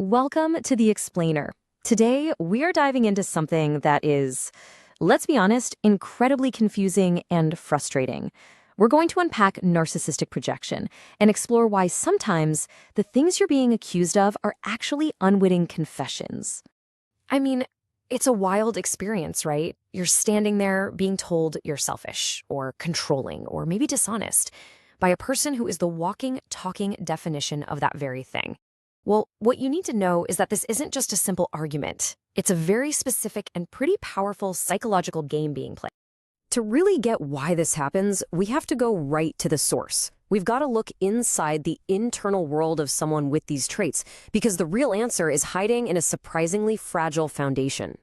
Welcome to The Explainer. Today, we are diving into something that is, let's be honest, incredibly confusing and frustrating. We're going to unpack narcissistic projection and explore why sometimes the things you're being accused of are actually unwitting confessions. I mean, it's a wild experience, right? You're standing there being told you're selfish or controlling or maybe dishonest by a person who is the walking, talking definition of that very thing. Well, what you need to know is that this isn't just a simple argument. It's a very specific and pretty powerful psychological game being played. To really get why this happens, we have to go right to the source. We've got to look inside the internal world of someone with these traits, because the real answer is hiding in a surprisingly fragile foundation.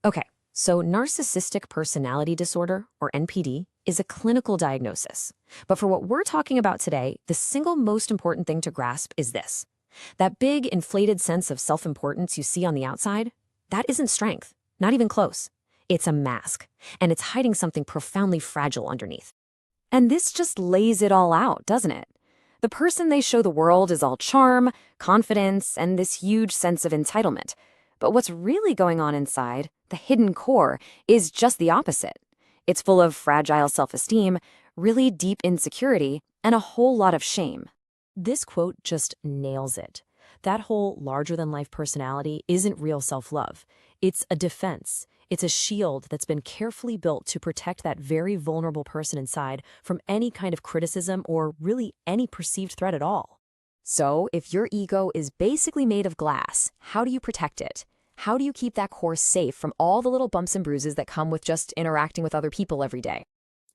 Okay, so narcissistic personality disorder, or NPD, is a clinical diagnosis. But for what we're talking about today, the single most important thing to grasp is this. That big, inflated sense of self-importance you see on the outside, that isn't strength, not even close. It's a mask, and it's hiding something profoundly fragile underneath. And this just lays it all out, doesn't it? The person they show the world is all charm, confidence, and this huge sense of entitlement. But what's really going on inside, the hidden core, is just the opposite. It's full of fragile self-esteem, really deep insecurity, and a whole lot of shame. This quote just nails it. That whole larger-than-life personality isn't real self-love. It's a defense. It's a shield that's been carefully built to protect that very vulnerable person inside from any kind of criticism or really any perceived threat at all. So, if your ego is basically made of glass, how do you protect it? How do you keep that core safe from all the little bumps and bruises that come with just interacting with other people every day?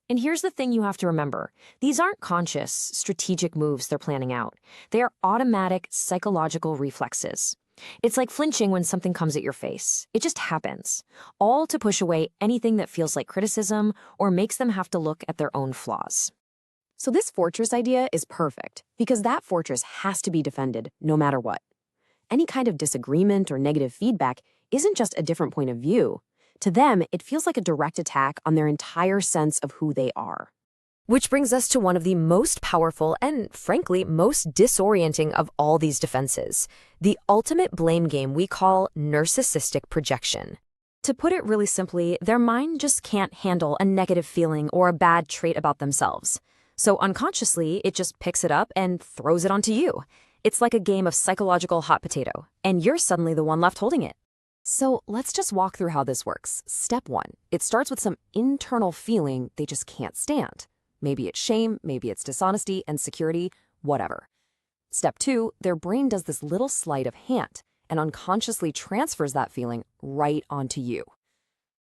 And here's the thing you have to remember. These aren't conscious, strategic moves they're planning out. They are automatic psychological reflexes. It's like flinching when something comes at your face. It just happens, all to push away anything that feels like criticism or makes them have to look at their own flaws. So this fortress idea is perfect because that fortress has to be defended no matter what. Any kind of disagreement or negative feedback isn't just a different point of view. To them, it feels like a direct attack on their entire sense of who they are. Which brings us to one of the most powerful and, frankly, most disorienting of all these defenses, the ultimate blame game we call narcissistic projection. To put it really simply, their mind just can't handle a negative feeling or a bad trait about themselves. So unconsciously, it just picks it up and throws it onto you. It's like a game of psychological hot potato, and you're suddenly the one left holding it. So let's just walk through how this works. Step 1, it starts with some internal feeling they just can't stand. Maybe it's shame, maybe it's dishonesty, insecurity, whatever. Step 2, their brain does this little sleight of hand and unconsciously transfers that feeling right onto you.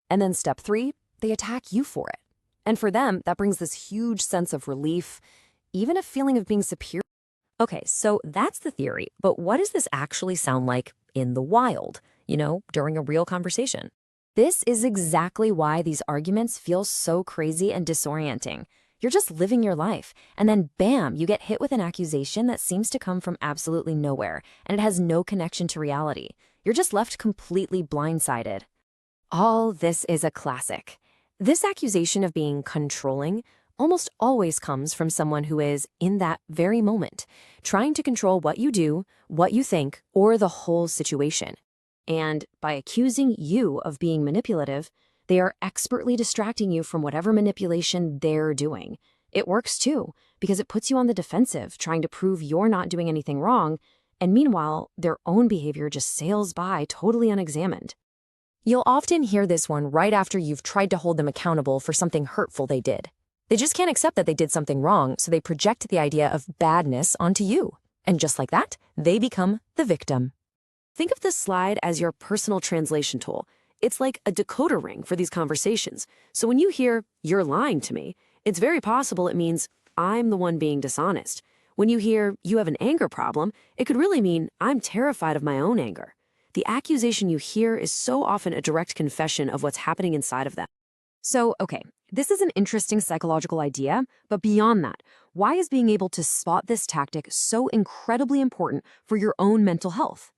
And then step 3, they attack you for it. And for them, that brings this huge sense of relief, even a feeling of being superior. Okay, so that's the theory, but what does this actually sound like in the wild? During a real conversation. This is exactly why these arguments feel so crazy and disorienting. You're just living your life, and then bam, you get hit with an accusation that seems to come from absolutely nowhere, and it has no connection to reality. You're just left completely blindsided. All this is a classic. This accusation of being controlling almost always comes from someone who is, in that very moment, trying to control what you do, what you think, or the whole situation. And by accusing you of being manipulative, they are expertly distracting you from whatever manipulation they're doing. It works too, because it puts you on the defensive, trying to prove you're not doing anything wrong, and meanwhile, their own behavior just sails by totally unexamined. You'll often hear this one right after you've tried to hold them accountable for something hurtful they did. They just can't accept that they did something wrong, so they project the idea of badness onto you. And just like that, they become the victim. Think of this slide as your personal translation tool. It's like a decoder ring for these conversations. So when you hear, "You're lying to me," it's very possible it means, "I'm the one being dishonest." When you hear, "You have an anger problem," it could really mean, "I'm terrified of my own anger." The accusation you hear is so often a direct confession of what's happening inside of them. So, okay, this is an interesting psychological idea, but beyond that, why is being able to spot this tactic so incredibly important for your own mental health?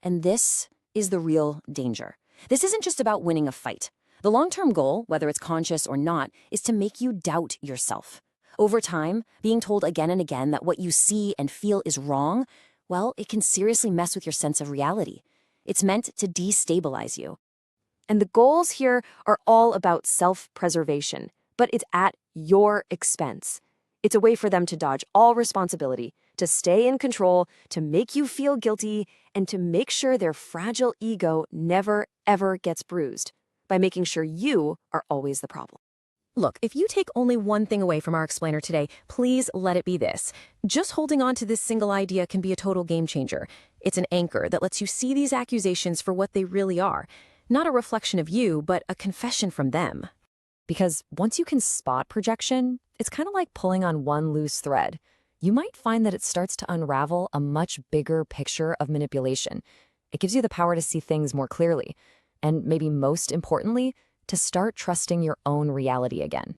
And this is the real danger. This isn't just about winning a fight. The long-term goal, whether it's conscious or not, is to make you doubt yourself. Over time, being told again and again that what you see and feel is wrong well, it can seriously mess with your sense of reality. It's meant to destabilize you. And the goals here are all about self-preservation, but it's at your expense. It's a way for them to dodge all responsibility, to stay in control, to make you feel guilty, and to make sure their fragile ego never, ever gets bruised, by making sure you are always the problem. Look, if you take only one thing away from our explainer today, please let it be this. Just holding on to this single idea can be a total game changer. It's an anchor that lets you see these accusations for what they really are. Not a reflection of you, but a confession from them. Because once you can spot projection, it's kind of like pulling on one loose thread. You might find that it starts to unravel a much bigger picture of manipulation. It gives you the power to see things more clearly. And maybe most importantly, to start trusting your own reality again.